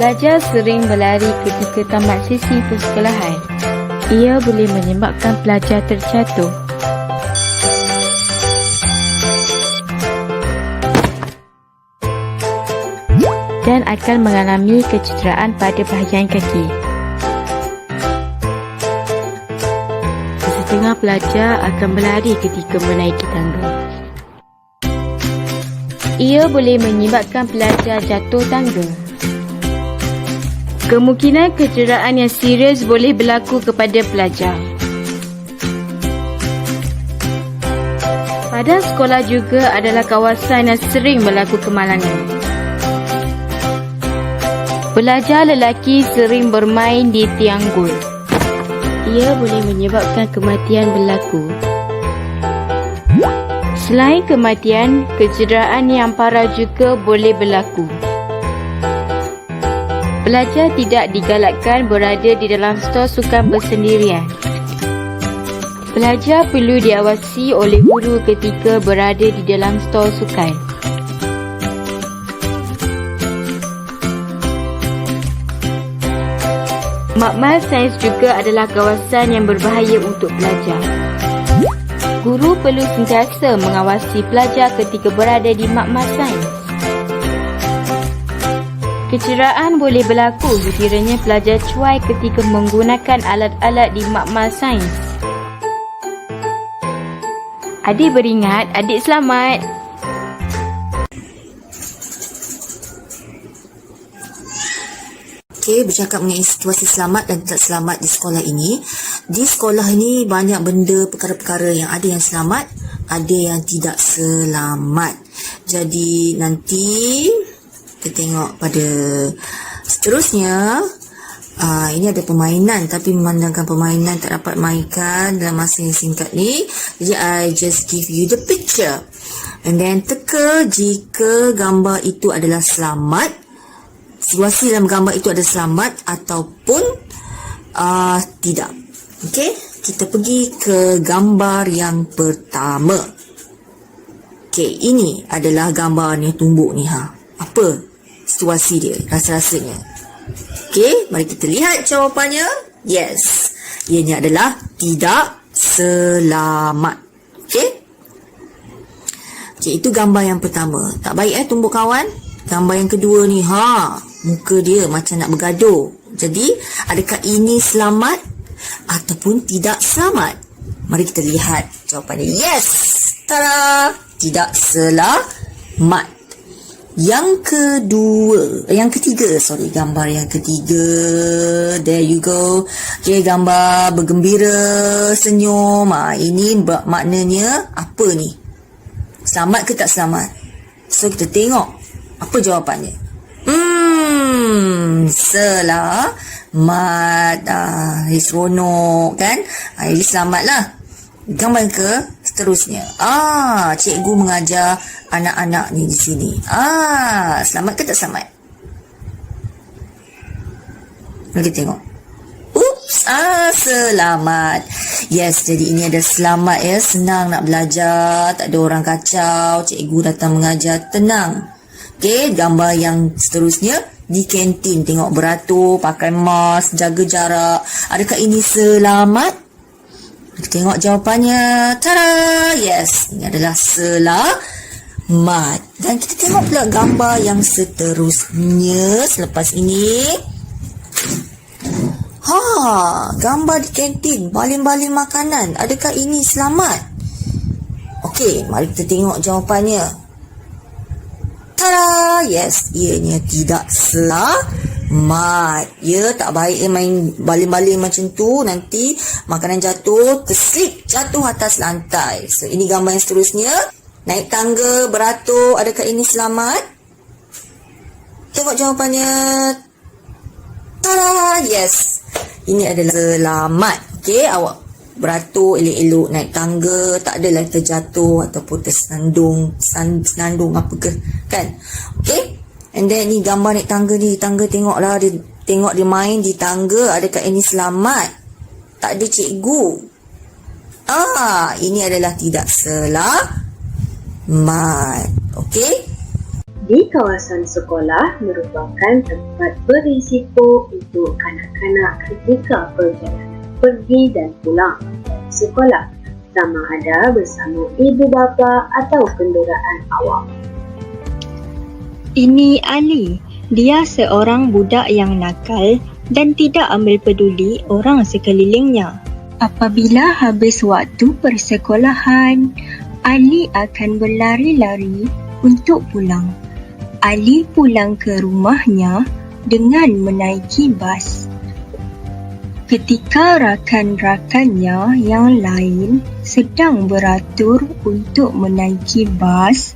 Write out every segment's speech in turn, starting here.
Pelajar sering berlari ketika tamat sesi persekolahan. Ia boleh menyebabkan pelajar terjatuh. Dan akan mengalami kecederaan pada bahagian kaki. Setengah pelajar akan berlari ketika menaiki tangga. Ia boleh menyebabkan pelajar jatuh tangga. Kemungkinan kecederaan yang serius boleh berlaku kepada pelajar. Padang sekolah juga adalah kawasan yang sering berlaku kemalangan. Pelajar lelaki sering bermain di tiang gol. Ia boleh menyebabkan kematian berlaku. Selain kematian, kecederaan yang parah juga boleh berlaku. Pelajar tidak digalakkan berada di dalam stor sukan bersendirian. Pelajar perlu diawasi oleh guru ketika berada di dalam stor sukan. Makmal sains juga adalah kawasan yang berbahaya untuk pelajar. Guru perlu sentiasa mengawasi pelajar ketika berada di makmal sains. Kecederaan boleh berlaku sekiranya pelajar cuai ketika menggunakan alat-alat di makmal sains. Adik beringat, adik selamat. Okey, bercakap mengenai situasi selamat dan tidak selamat di sekolah ini. Di sekolah ini banyak benda, perkara-perkara yang ada yang selamat, ada yang tidak selamat. Jadi nanti kita tengok pada seterusnya. Ini ada permainan, tapi memandangkan permainan tak dapat mainkan dalam masa yang singkat ni. Jadi I just give you the picture. And then teka jika gambar itu adalah selamat, situasi dalam gambar itu adalah selamat ataupun tidak. Okey, kita pergi ke gambar yang pertama. Okey, ini adalah gambar ni tumbuk ni Apa situasi dia, rasa-rasanya? Okey, mari kita lihat jawapannya. Yes, ianya adalah tidak selamat. Okey. Okey, itu gambar yang pertama. Tak baik tumbuk kawan. Gambar yang kedua ni, muka dia macam nak bergaduh. Jadi, adakah ini selamat ataupun tidak selamat? Mari kita lihat jawapannya. Yes! Tada! Tidak selamat. Yang ketiga, gambar yang ketiga. There you go. Okay, gambar bergembira, senyum. Ini maknanya apa ni? Selamat ke tak selamat? So, kita tengok apa jawapannya. Selamat. Seronok kan? Ini selamat lah. Gambar ke seterusnya. Cikgu mengajar anak-anak ni di sini. Selamat ke tak selamat? Mari kita tengok. Selamat. Yes, jadi ini ada selamat ya. Senang nak belajar, tak ada orang kacau, cikgu datang mengajar, tenang. Okey, gambar yang seterusnya di kantin. Tengok beratur, pakai mask, jaga jarak. Adakah ini selamat? Kita tengok jawapannya. Tada! Yes, ini adalah selamat. Dan kita tengok pula gambar yang seterusnya selepas ini. Gambar di kantin, baling-baling makanan. Adakah ini selamat? Okey, mari kita tengok jawapannya. Tada! Yes, ianya tidak selamat. Ya, tak baik main baling-baling macam tu. Nanti makanan jatuh, terslip jatuh atas lantai. So, ini gambar yang seterusnya. Naik tangga, beratur. Adakah ini selamat? Tengok jawapannya. Tada! Yes. Ini adalah selamat. Okey, awak beratur elok-elok, naik tangga, tak adalah terjatuh ataupun senandung apa ke, kan? Okey. And then ni gambar naik tangga ni. Tangga tengoklah, tengok dia main di tangga. Adakah ini selamat? Tak ada cikgu. Ini adalah tidak selamat. Okey. Di kawasan sekolah merupakan tempat berisiko untuk kanak-kanak ketika perjalanan pergi dan pulang dari sekolah, sama ada bersama ibu bapa atau kenderaan awam. Ini Ali. Dia seorang budak yang nakal dan tidak ambil peduli orang sekelilingnya. Apabila habis waktu persekolahan, Ali akan berlari-lari untuk pulang. Ali pulang ke rumahnya dengan menaiki bas. Ketika rakan-rakannya yang lain sedang beratur untuk menaiki bas,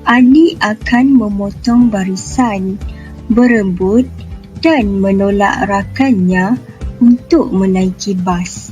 Ali akan memotong barisan, berebut dan menolak rakannya untuk menaiki bas.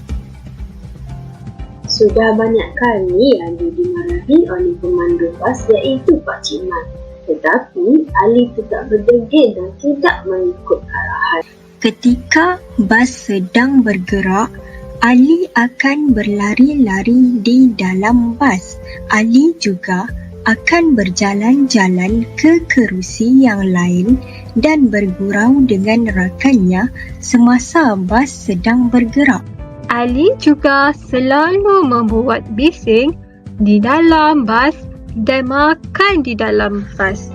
Sudah banyak kali Ali dimarahi oleh pemandu bas iaitu Pak Cik Mat. Tetapi Ali tetap berdegil dan tidak mengikut arahan. Ketika bas sedang bergerak, Ali akan berlari-lari di dalam bas. Ali juga akan berjalan-jalan ke kerusi yang lain dan bergurau dengan rakannya semasa bas sedang bergerak. Ali juga selalu membuat bising di dalam bas dan makan di dalam bas.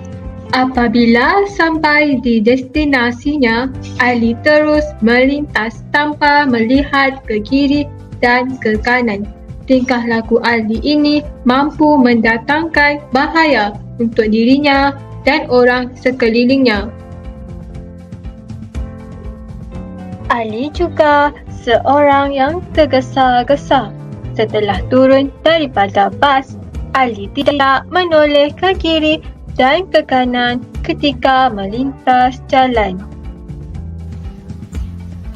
Apabila sampai di destinasinya, Ali terus melintas tanpa melihat ke kiri dan ke kanan. Tingkah laku Ali ini mampu mendatangkan bahaya untuk dirinya dan orang sekelilingnya. Ali juga seorang yang tergesa-gesa. Setelah turun daripada bas, Ali tidak menoleh ke kiri dan ke kanan ketika melintas jalan.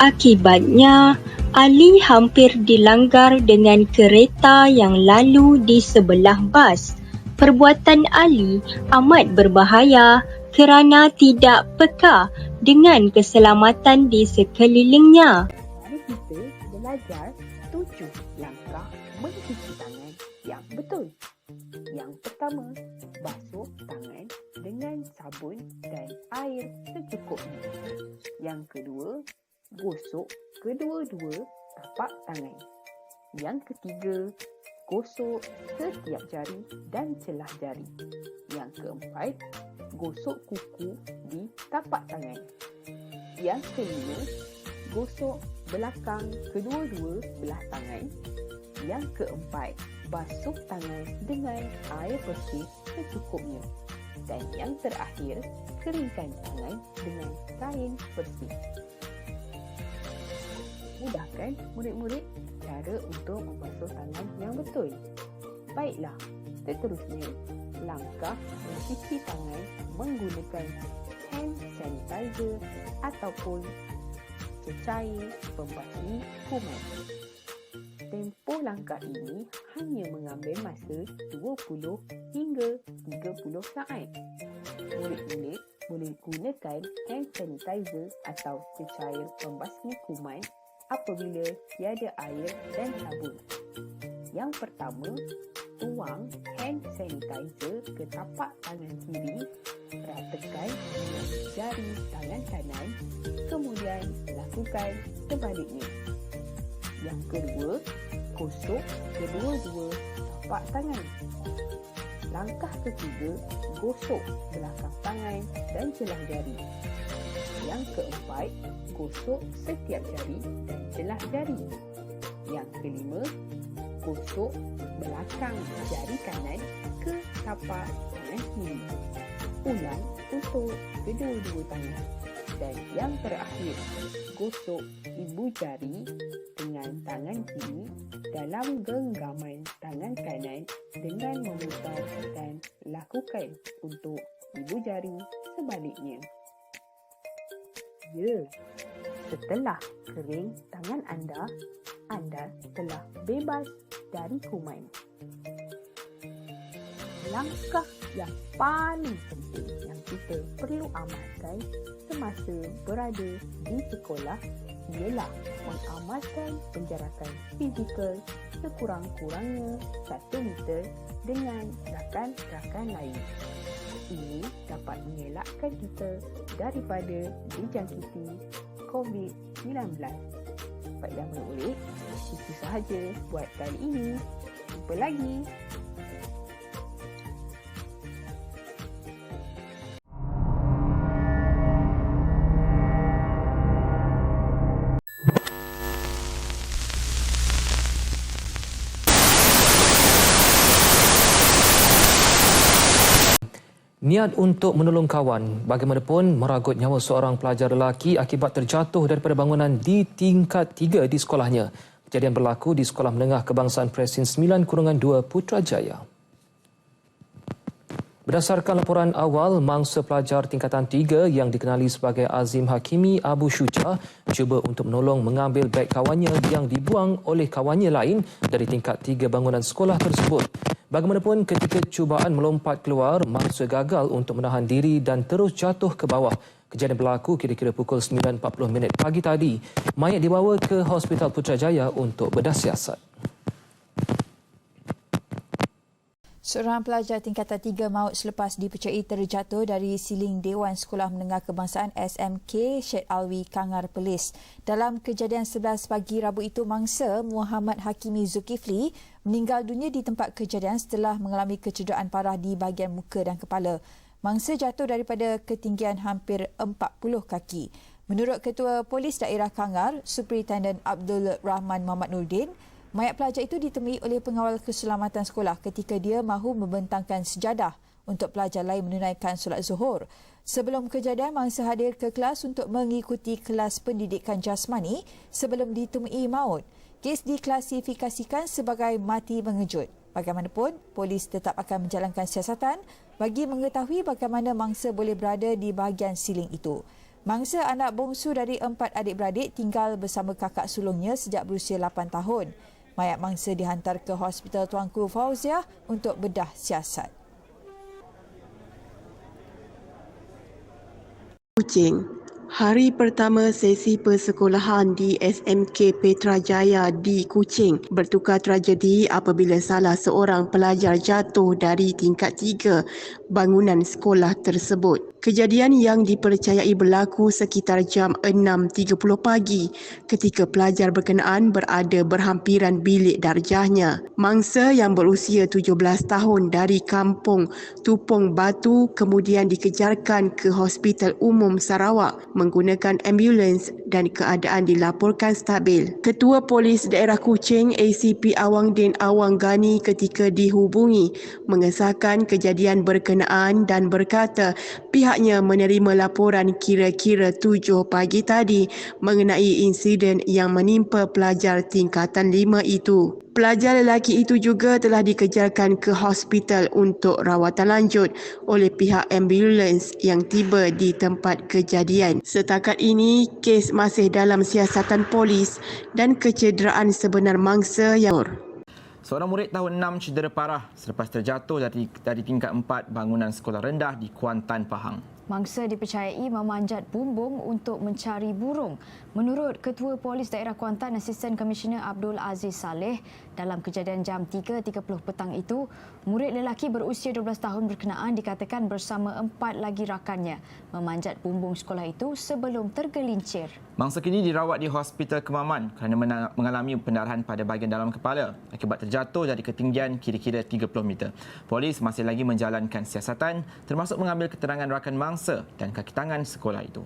Akibatnya, Ali hampir dilanggar dengan kereta yang lalu di sebelah bas. Perbuatan Ali amat berbahaya kerana tidak peka dengan keselamatan di sekelilingnya. Mari kita belajar 7 langkah mencuci tangan yang betul. Yang pertama, basuh tangan dengan sabun dan air secukupnya. Yang kedua, gosok kedua-dua tapak tangan. Yang ketiga, gosok setiap jari dan celah jari. Yang keempat, gosok kuku di tapak tangan. Yang kelima, gosok belakang kedua-dua belah tangan. Yang keempat, basuh tangan dengan air bersih secukupnya. Dan yang terakhir, keringkan tangan dengan kain bersih. Mudah kan murid-murid cara untuk membasuh tangan yang betul? Baiklah, seterusnya langkah mencuci tangan menggunakan hand sanitizer ataupun cecair pembasuh kuman. Tempoh langkah ini hanya mengambil masa 20 hingga 30 saat. Murid-murid boleh gunakan hand sanitizer atau cecair pembasuh kuman apabila tiada air dan sabun. Yang pertama, tuang hand sanitizer ke tapak tangan kiri, ratakan dengan jari tangan kanan, kemudian lakukan sebaliknya. Yang kedua, gosok kedua-dua tapak tangan. Langkah ketiga, gosok belakang tangan dan celah jari. Yang keempat, gosok setiap jari dan celah jari. Yang kelima, gosok belakang jari kanan ke tapak tangan kiri. Ulang untuk kedua-dua tangan. Dan yang terakhir, gosok ibu jari dengan tangan kiri dalam genggaman tangan kanan dengan memutar dan lakukan untuk ibu jari sebaliknya. Ya, setelah kering tangan anda telah bebas dari kuman. Langkah yang paling penting yang kita perlu amalkan semasa berada di sekolah ialah mengamalkan penjarakan fizikal sekurang-kurangnya 1 meter dengan rakan-rakan lain. ini dapat mengelakkan kita daripada dijangkiti COVID-19. Baiklah murid-murid, itu sahaja buat kali ini. Jumpa lagi. Niat untuk menolong kawan bagaimanapun meragut nyawa seorang pelajar lelaki akibat terjatuh daripada bangunan di tingkat 3 di sekolahnya. Kejadian berlaku di Sekolah Menengah Kebangsaan Presin 9-2 Putrajaya. Berdasarkan laporan awal, mangsa pelajar tingkatan 3 yang dikenali sebagai Azim Hakimi Abu Syuja cuba untuk menolong mengambil beg kawannya yang dibuang oleh kawannya lain dari tingkat 3 bangunan sekolah tersebut. Bagaimanapun ketika cubaan melompat keluar, mangsa gagal untuk menahan diri dan terus jatuh ke bawah. Kejadian berlaku kira-kira pukul 9.40 pagi tadi. Mayat dibawa ke Hospital Putrajaya untuk bedah siasat. Seorang pelajar tingkatan 3 maut selepas dipercayai terjatuh dari siling Dewan Sekolah Menengah Kebangsaan SMK Syed Alwi Kangar Perlis. Dalam kejadian 11 pagi Rabu itu, mangsa Muhammad Hakimi Zulkifli meninggal dunia di tempat kejadian setelah mengalami kecederaan parah di bahagian muka dan kepala. Mangsa jatuh daripada ketinggian hampir 40 kaki. Menurut Ketua Polis Daerah Kangar, Superintendent Abdul Rahman Muhammad Nordin, mayat pelajar itu ditemui oleh pengawal keselamatan sekolah ketika dia mahu membentangkan sejadah untuk pelajar lain menunaikan solat zuhur. Sebelum kejadian, mangsa hadir ke kelas untuk mengikuti kelas pendidikan jasmani sebelum ditemui maut. Kes diklasifikasikan sebagai mati mengejut. Bagaimanapun, polis tetap akan menjalankan siasatan bagi mengetahui bagaimana mangsa boleh berada di bahagian siling itu. Mangsa anak bongsu dari 4 adik-beradik tinggal bersama kakak sulungnya sejak berusia 8 tahun. Mayat mangsa dihantar ke Hospital Tuanku Fauziah untuk bedah siasat. Kuching. Hari pertama sesi persekolahan di SMK Putrajaya di Kuching bertukar tragedi apabila salah seorang pelajar jatuh dari tingkat 3 bangunan sekolah tersebut. Kejadian yang dipercayai berlaku sekitar jam 6.30 pagi ketika pelajar berkenaan berada berhampiran bilik darjahnya. Mangsa yang berusia 17 tahun dari kampung Tupong Batu kemudian dikejarkan ke Hospital Umum Sarawak menggunakan ambulans dan keadaan dilaporkan stabil. Ketua Polis Daerah Kuching ACP Awangdin Awang Gani ketika dihubungi mengesahkan kejadian berkenaan dan berkata pihaknya menerima laporan kira-kira 7 pagi tadi mengenai insiden yang menimpa pelajar tingkatan 5 itu. Pelajar lelaki itu juga telah dikejarkan ke hospital untuk rawatan lanjut oleh pihak ambulans yang tiba di tempat kejadian. Setakat ini, kes masih dalam siasatan polis dan kecederaan sebenar mangsa yang Seorang murid tahun 6 cedera parah selepas terjatuh dari tingkat 4 bangunan sekolah rendah di Kuantan, Pahang. Mangsa dipercayai memanjat bumbung untuk mencari burung. Menurut Ketua Polis Daerah Kuantan, Asisten Komisioner Abdul Aziz Saleh, dalam kejadian jam 3.30 petang itu, murid lelaki berusia 12 tahun berkenaan dikatakan bersama 4 lagi rakannya memanjat bumbung sekolah itu sebelum tergelincir. Mangsa kini dirawat di Hospital Kemaman kerana mengalami pendarahan pada bahagian dalam kepala akibat terjatuh dari ketinggian kira-kira 30 meter. Polis masih lagi menjalankan siasatan termasuk mengambil keterangan rakan mangsa dan kaki tangan sekolah itu.